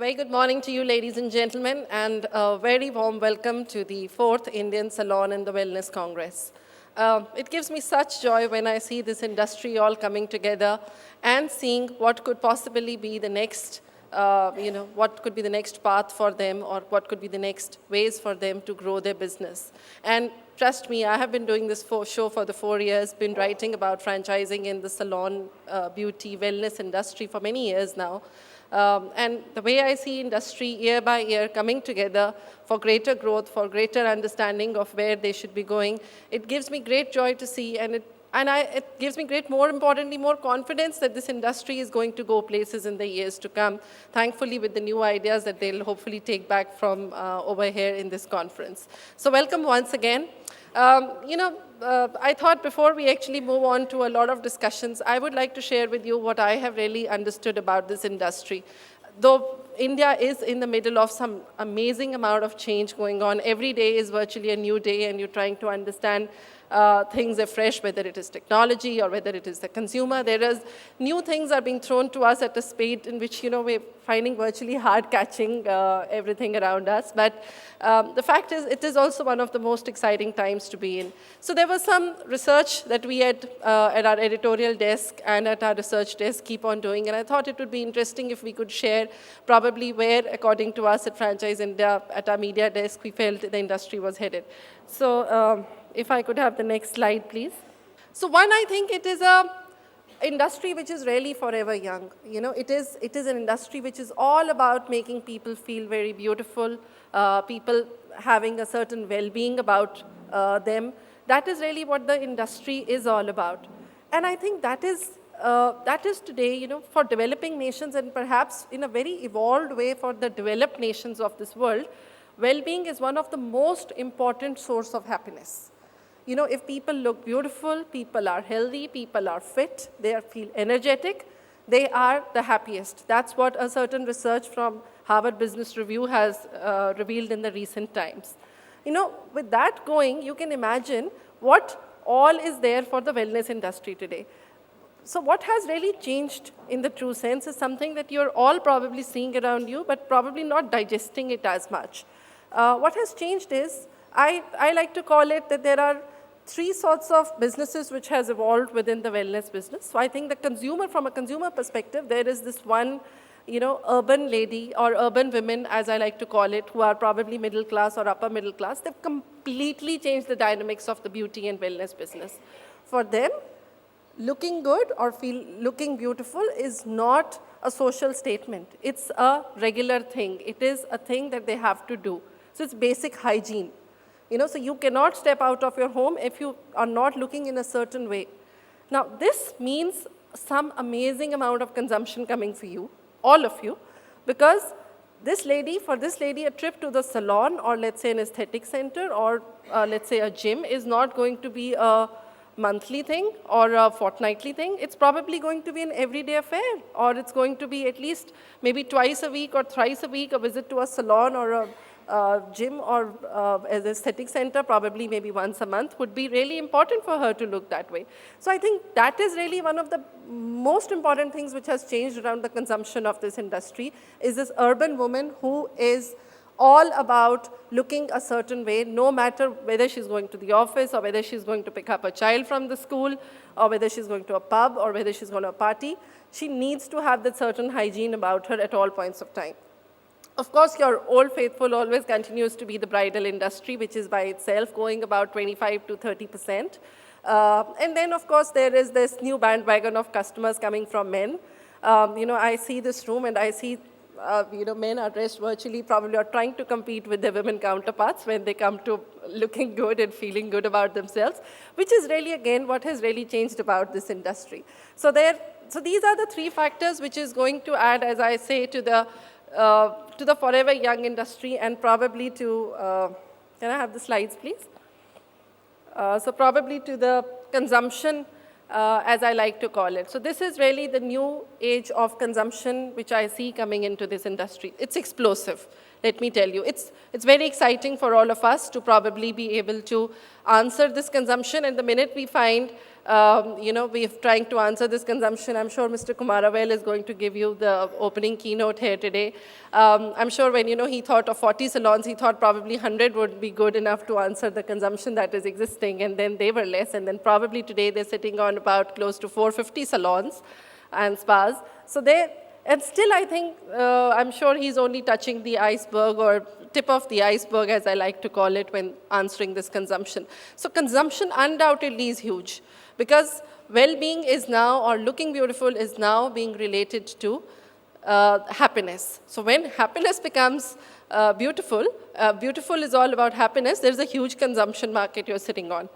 very good morning to you, ladies and gentlemen, and a very warm welcome to the 4th Indian Salon and the Wellness Congress. It gives me such joy when I see this industry all coming together and seeing what could possibly be the next, what could be the next path for them or what could be the next ways for them to grow their business. And trust me, I have been doing this show for the 4 years, been writing about franchising in the salon, beauty, wellness industry for many years now. And the way I see industry year by year coming together for greater growth, for greater understanding of where they should be going, it gives me great joy to see, and it gives me more importantly, more confidence that this industry is going to go places in the years to come, thankfully with the new ideas that they'll hopefully take back from over here in this conference. So welcome once again. I thought before we actually move on to a lot of discussions, I would like to share with you what I have really understood about this industry. Though India is in the middle of some amazing amount of change going on, every day is virtually a new day and you're trying to understand things afresh, whether it is technology or whether it is the consumer. There is new things are being thrown to us at a speed in which, we're finding virtually hard catching everything around us. But the fact is, it is also one of the most exciting times to be in. So there was some research that we had at our editorial desk and at our research desk keep on doing, and I thought it would be interesting if we could share probably where, according to us at Franchise India, at our media desk, we felt the industry was headed. So if I could have the next slide, please. So one, I think it is a industry which is really forever young. It is an industry which is all about making people feel very beautiful, people having a certain well-being about them. That is really what the industry is all about. And I think that is today, for developing nations and perhaps in a very evolved way for the developed nations of this world, well-being is one of the most important source of happiness. If people look beautiful, people are healthy, people are fit, they feel energetic, they are the happiest. That's what a certain research from Harvard Business Review has revealed in the recent times. With that going, you can imagine what all is there for the wellness industry today. So what has really changed in the true sense is something that you're all probably seeing around you, but probably not digesting it as much. What has changed is, I like to call it that there are 3 sorts of businesses which has evolved within the wellness business. So I think the consumer, from a consumer perspective, there is this one, urban lady or urban women, as I like to call it, who are probably middle class or upper middle class. They've completely changed the dynamics of the beauty and wellness business. For them, looking good or looking beautiful is not a social statement. It's a regular thing. It is a thing that they have to do. So it's basic hygiene. So you cannot step out of your home if you are not looking in a certain way. Now, this means some amazing amount of consumption coming for you, all of you, because for this lady, a trip to the salon or let's say an aesthetic center or let's say a gym is not going to be a monthly thing or a fortnightly thing. It's probably going to be an everyday affair, or it's going to be at least maybe twice a week or thrice a week, a visit to a salon or a gym or as an aesthetic center, probably maybe once a month, would be really important for her to look that way. So I think that is really one of the most important things which has changed around the consumption of this industry, is this urban woman who is all about looking a certain way, no matter whether she's going to the office or whether she's going to pick up a child from the school or whether she's going to a pub or whether she's going to a party. She needs to have that certain hygiene about her at all points of time. Of course, your old faithful always continues to be the bridal industry, which is by itself going about 25 to 30%. And then, of course, there is this new bandwagon of customers coming from men. I see this room and I see, men are dressed virtually, probably are trying to compete with their women counterparts when they come to looking good and feeling good about themselves, which is really, again, what has really changed about this industry. So these are the 3 factors which is going to add, as I say, to the forever young industry and probably to, can I have the slides, please? So probably to the consumption, as I like to call it. So this is really the new age of consumption which I see coming into this industry. It's explosive, let me tell you. It's very exciting for all of us to probably be able to answer this consumption, and the minute we find We're trying to answer this consumption. I'm sure Mr. Kumaravel is going to give you the opening keynote here today. I'm sure when, he thought of 40 salons, he thought probably 100 would be good enough to answer the consumption that is existing, and then they were less, and then probably today they're sitting on about close to 450 salons and spas. And still I think, I'm sure he's only touching the iceberg, or tip of the iceberg, as I like to call it, when answering this consumption. So consumption undoubtedly is huge, because well-being is now, or looking beautiful is now being related to happiness. So when happiness becomes beautiful, beautiful is all about happiness, there's a huge consumption market you're sitting on.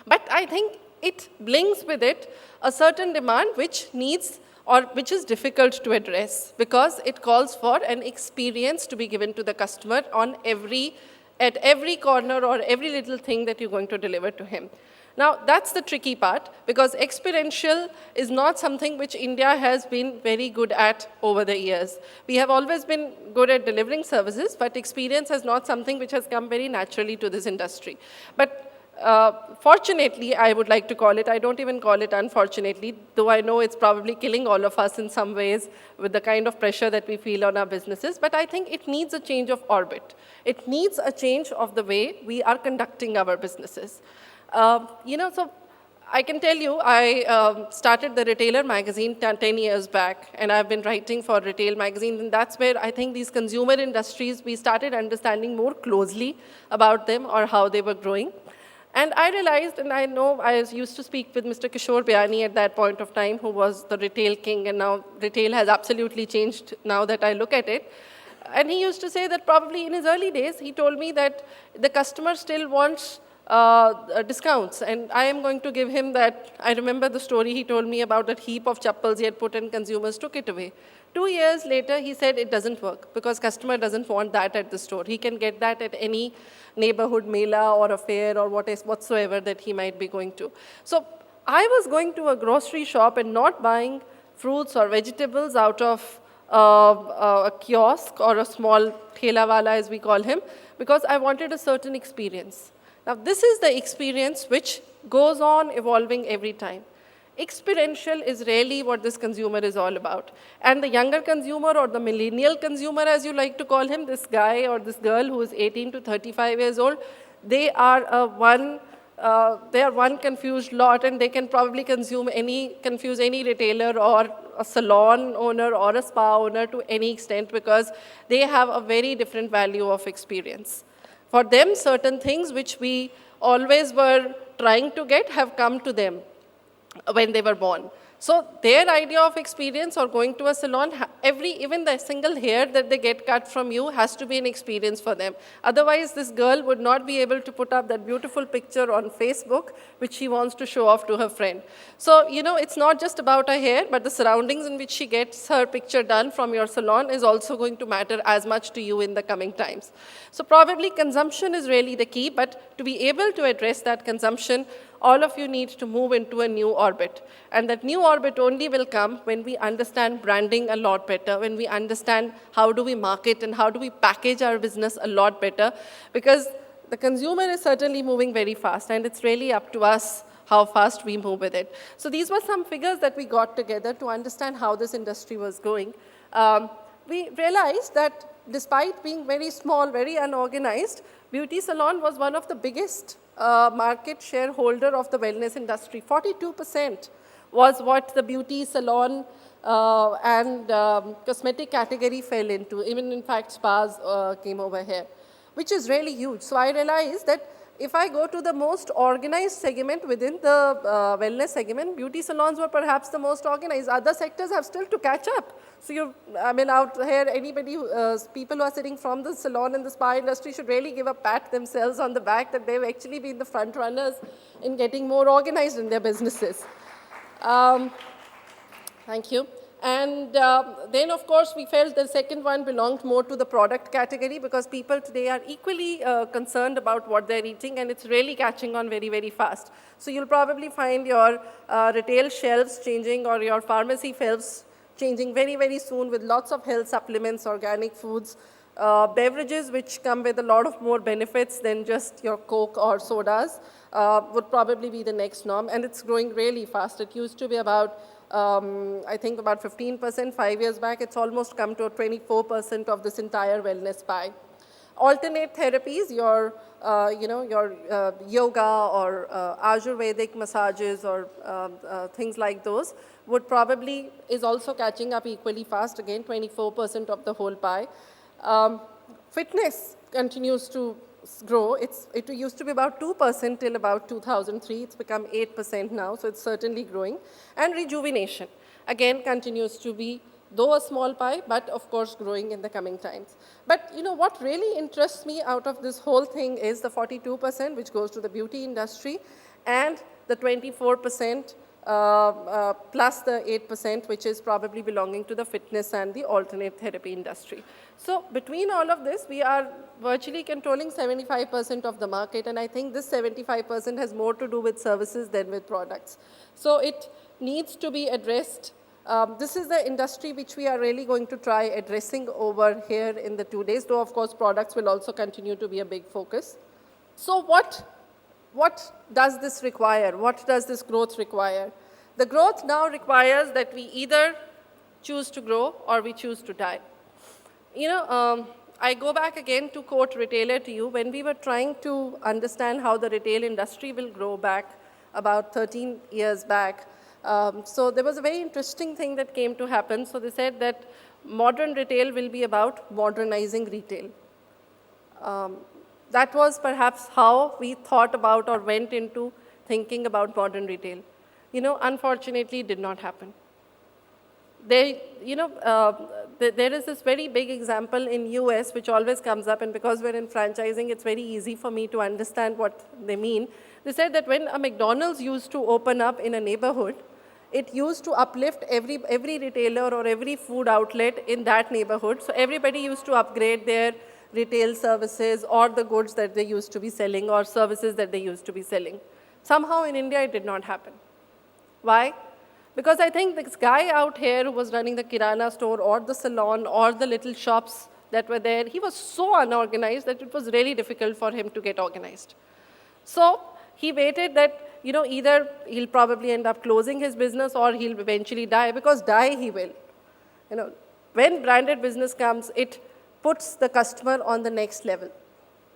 But I think it brings with it a certain demand which needs, or which is difficult to address, because it calls for an experience to be given to the customer at every corner or every little thing that you're going to deliver to him. Now, that's the tricky part, because experiential is not something which India has been very good at over the years. We have always been good at delivering services, but experience is not something which has come very naturally to this industry. But fortunately, I would like to call it, I don't even call it unfortunately, though I know it's probably killing all of us in some ways with the kind of pressure that we feel on our businesses, but I think it needs a change of orbit. It needs a change of the way we are conducting our businesses. So I can tell you, I started the Retailer magazine 10 years back, and I've been writing for Retail magazine, and that's where I think these consumer industries, we started understanding more closely about them or how they were growing. And I realized, and I know I used to speak with Mr. Kishore Bayani at that point of time, who was the retail king, and now retail has absolutely changed now that I look at it. And he used to say that probably in his early days, he told me that the customer still wants discounts, and I am going to give him that. I remember the story he told me about that heap of chappals he had put and consumers took it away. 2 years later, he said it doesn't work, because customer doesn't want that at the store. He can get that at any neighborhood mela or a fair or whatsoever that he might be going to. So I was going to a grocery shop and not buying fruits or vegetables out of a kiosk or a small thela wala, as we call him, because I wanted a certain experience. Now, this is the experience which goes on evolving every time. Experiential is really what this consumer is all about. And the younger consumer, or the millennial consumer, as you like to call him, this guy or this girl who is 18 to 35 years old, they are one confused lot, and they can probably confuse any retailer or a salon owner or a spa owner to any extent, because they have a very different value of experience. For them, certain things which we always were trying to get have come to them when they were born. So their idea of experience, or going to a salon, even the single hair that they get cut from you has to be an experience for them. Otherwise, this girl would not be able to put up that beautiful picture on Facebook, which she wants to show off to her friend. So, it's not just about her hair, but the surroundings in which she gets her picture done from your salon is also going to matter as much to you in the coming times. So probably consumption is really the key, but to be able to address that consumption, all of you need to move into a new orbit. And that new orbit only will come when we understand branding a lot better, when we understand how do we market and how do we package our business a lot better, because the consumer is certainly moving very fast, and it's really up to us how fast we move with it. So these were some figures that we got together to understand how this industry was going. We realized that despite being very small, very unorganized, beauty salon was one of the biggest market shareholder of the wellness industry. 42% was what the beauty salon and cosmetic category fell into. Even, in fact, spas came over here, which is really huge. So I realized that if I go to the most organized segment within the wellness segment, beauty salons were perhaps the most organized. Other sectors have still to catch up. So out here, people who are sitting from the salon and the spa industry should really give a pat themselves on the back that they've actually been the front runners in getting more organized in their businesses. Thank you. And then, of course, we felt the second one belonged more to the product category, because people today are equally concerned about what they're eating, and it's really catching on very, very fast. So you'll probably find your retail shelves changing, or your pharmacy shelves changing very, very soon, with lots of health supplements, organic foods, beverages which come with a lot of more benefits than just your Coke or sodas. would probably be the next norm, and it's growing really fast. It used to be about, I think, about 15% 5 years back. It's almost come to 24% of this entire wellness pie. Alternate therapies, your yoga or Ayurvedic massages or things like those would probably is also catching up equally fast. Again, 24% of the whole pie. Fitness continues to grow. It used to be about 2% till about 2003. It's become 8% now, so it's certainly growing. And rejuvenation, again, continues to be, though a small pie, but of course growing in the coming times. But what really interests me out of this whole thing is the 42%, which goes to the beauty industry, and the 24% plus the 8%, which is probably belonging to the fitness and the alternate therapy industry. So between all of this, we are virtually controlling 75% of the market, and I think this 75% has more to do with services than with products. So it needs to be addressed. This is the industry which we are really going to try addressing over here in the 2 days, though of course products will also continue to be a big focus. So what does this require? What does this growth require? The growth now requires that we either choose to grow or we choose to die. I go back again to quote retailer to you. When we were trying to understand how the retail industry will grow back about 13 years back, so there was a very interesting thing that came to happen. So they said that modern retail will be about modernizing retail. That was perhaps how we thought about or went into thinking about modern retail. Unfortunately, it did not happen. There is this very big example in US which always comes up, and because we're in franchising, it's very easy for me to understand what they mean. They said that when a McDonald's used to open up in a neighborhood, it used to uplift every retailer or every food outlet in that neighborhood. So everybody used to upgrade their retail services or the goods that they used to be selling or services that they used to be selling. Somehow in India, it did not happen. Why? Because I think this guy out here who was running the Kirana store or the salon or the little shops that were there, he was so unorganized that it was really difficult for him to get organized. So he waited that, either he'll probably end up closing his business or he'll eventually die, because die he will. When branded business comes, it puts the customer on the next level.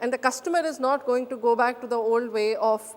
And the customer is not going to go back to the old way of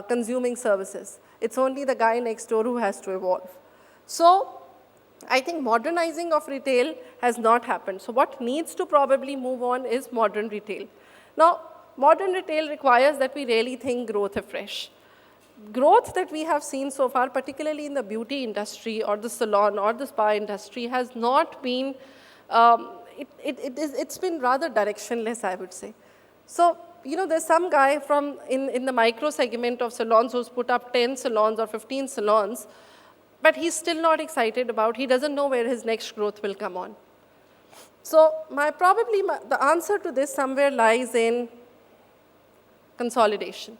consuming services. It's only the guy next door who has to evolve. So I think modernizing of retail has not happened. So what needs to probably move on is modern retail. Now, modern retail requires that we really think growth afresh. Growth that we have seen so far, particularly in the beauty industry or the salon or the spa industry, has not been, it's been rather directionless, I would say. So, there's some guy in the micro segment of salons who's put up 10 salons or 15 salons, but he's still not excited about, he doesn't know where his next growth will come on. So the answer to this somewhere lies in consolidation.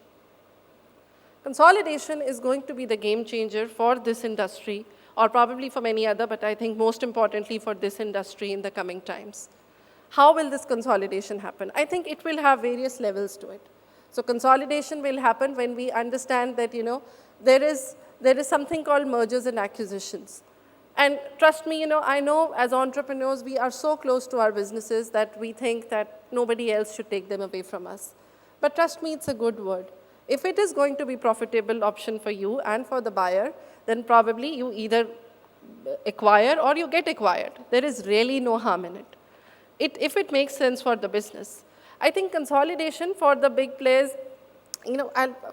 Consolidation is going to be the game changer for this industry, or probably for many other, but I think most importantly for this industry in the coming times. How will this consolidation happen? I think it will have various levels to it. So consolidation will happen when we understand that, there is something called mergers and acquisitions. And trust me, I know as entrepreneurs, we are so close to our businesses that we think that nobody else should take them away from us. But trust me, it's a good word. If it is going to be a profitable option for you and for the buyer, then probably you either acquire or you get acquired. There is really no harm in it. If it makes sense for the business. I think consolidation for the big players,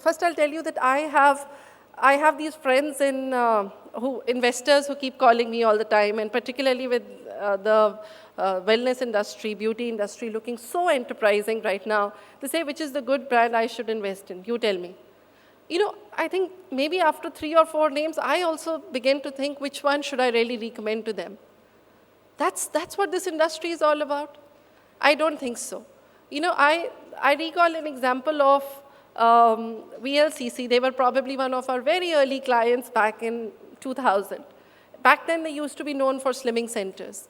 first I'll tell you that I have these friends investors who keep calling me all the time, and particularly with the wellness industry, beauty industry looking so enterprising right now. They say, which is the good brand I should invest in? You tell me. I think maybe after 3 or 4 names, I also begin to think which one should I really recommend to them. That's what this industry is all about? I don't think so. I recall an example of VLCC. They were probably one of our very early clients back in 2000. Back then, they used to be known for slimming centers.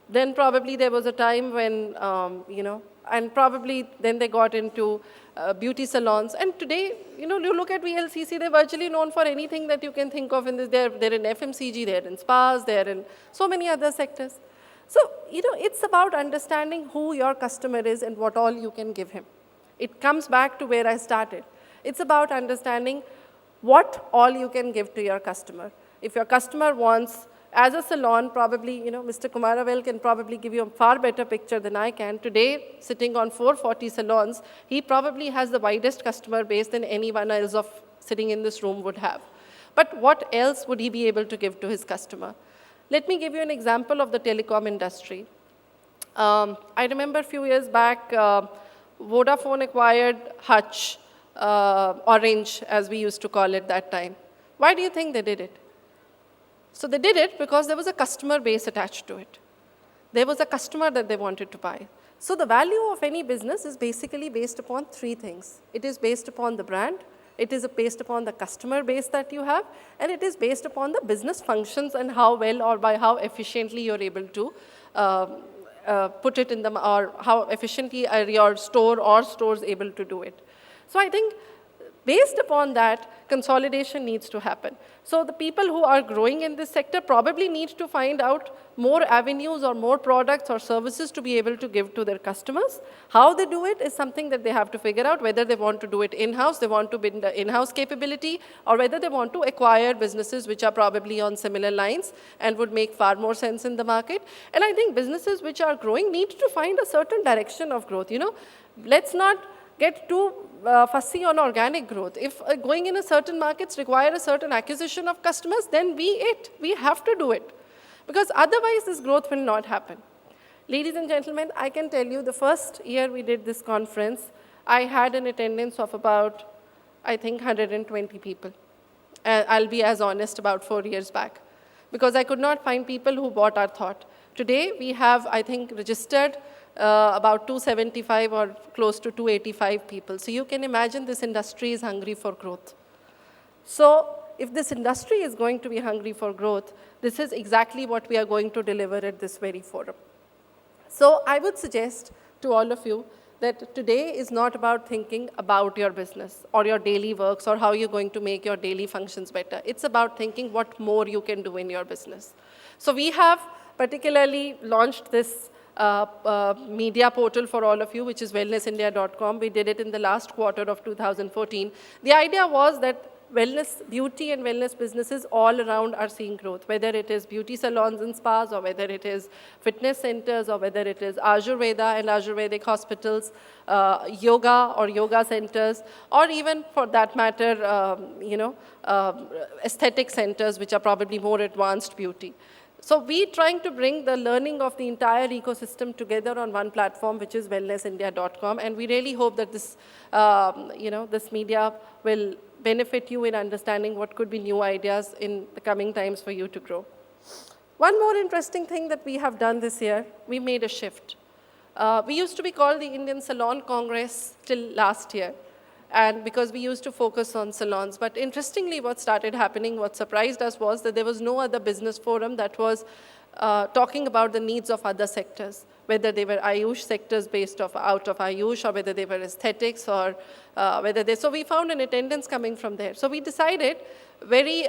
Then probably there was a time when, and probably then they got into beauty salons. And today, you look at VLCC, they're virtually known for anything that you can think of in this. They're in FMCG, they're in spas, they're in so many other sectors. So, it's about understanding who your customer is and what all you can give him. It comes back to where I started. It's about understanding what all you can give to your customer. If your customer wants, as a salon, probably, Mr. Kumaravel can probably give you a far better picture than I can. Today, sitting on 440 salons, he probably has the widest customer base than anyone else sitting in this room would have. But what else would he be able to give to his customer? Let me give you an example of the telecom industry. I remember a few years back, Vodafone acquired Hutch, Orange, as we used to call it that time. Why do you think they did it? So they did it because there was a customer base attached to it. There was a customer that they wanted to buy. So the value of any business is basically based upon three things. It is based upon the brand, it is based upon the customer base that you have, and it is based upon the business functions and how well or by how efficiently you're able to put it in them, or how efficiently are your store or stores able to do it. So I think based upon that, consolidation needs to happen. So the people who are growing in this sector probably need to find out more avenues or more products or services to be able to give to their customers. How they do it is something that they have to figure out, whether they want to do it in-house, they want to build the in-house capability, or whether they want to acquire businesses which are probably on similar lines and would make far more sense in the market. And I think businesses which are growing need to find a certain direction of growth. Let's not get too fussy on organic growth. If going in a certain markets require a certain acquisition of customers, then we have to do it. Because otherwise this growth will not happen. Ladies and gentlemen, I can tell you the first year we did this conference, I had an attendance of about, I think, 120 people. I'll be as honest, about 4 years back. Because I could not find people who bought our thought. Today we have, I think, registered about 275 or close to 285 people. So you can imagine this industry is hungry for growth. So if this industry is going to be hungry for growth, this is exactly what we are going to deliver at this very forum. So I would suggest to all of you that today is not about thinking about your business or your daily works or how you're going to make your daily functions better. It's about thinking what more you can do in your business. So we have particularly launched this media portal for all of you, which is wellnessindia.com. We did it in the last quarter of 2014. The idea was that wellness, beauty and wellness businesses all around are seeing growth, whether it is beauty salons and spas, or whether it is fitness centers, or whether it is Ayurveda and Ayurvedic hospitals, yoga or yoga centers, or even for that matter, aesthetic centers, which are probably more advanced beauty. So we're trying to bring the learning of the entire ecosystem together on one platform, which is wellnessindia.com. And we really hope that this, this media will benefit you in understanding what could be new ideas in the coming times for you to grow. One more interesting thing that we have done this year, we made a shift. We used to be called the Indian Salon Congress till last year. And because we used to focus on salons. But interestingly, what started happening, what surprised us was that there was no other business forum that was talking about the needs of other sectors, whether they were Ayush sectors based out of Ayush, or whether they were aesthetics, or whether they... So we found an attendance coming from there. So we decided very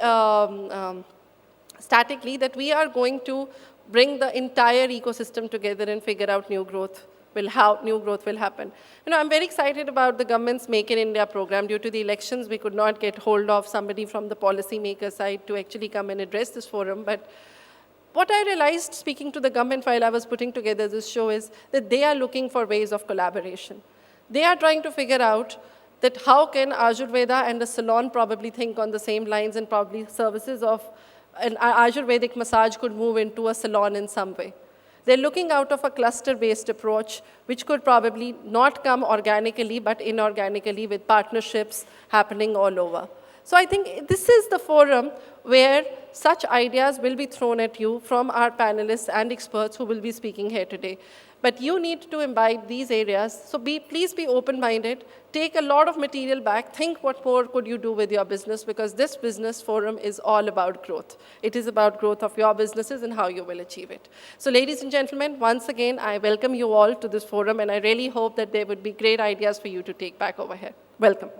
statically that we are going to bring the entire ecosystem together and figure out how new growth will happen. I'm very excited about the government's Make in India program. Due to the elections, we could not get hold of somebody from the policymaker side to actually come and address this forum. But what I realized speaking to the government while I was putting together this show is that they are looking for ways of collaboration. They are trying to figure out that how can Ayurveda and a salon probably think on the same lines, and probably services of an Ayurvedic massage could move into a salon in some way. They're looking out of a cluster-based approach, which could probably not come organically, but inorganically, with partnerships happening all over. So I think this is the forum where such ideas will be thrown at you from our panelists and experts who will be speaking here today. But you need to imbibe these areas. So please be open-minded. Take a lot of material back. Think what more could you do with your business, because this business forum is all about growth. It is about growth of your businesses and how you will achieve it. So ladies and gentlemen, once again, I welcome you all to this forum, and I really hope that there would be great ideas for you to take back over here. Welcome.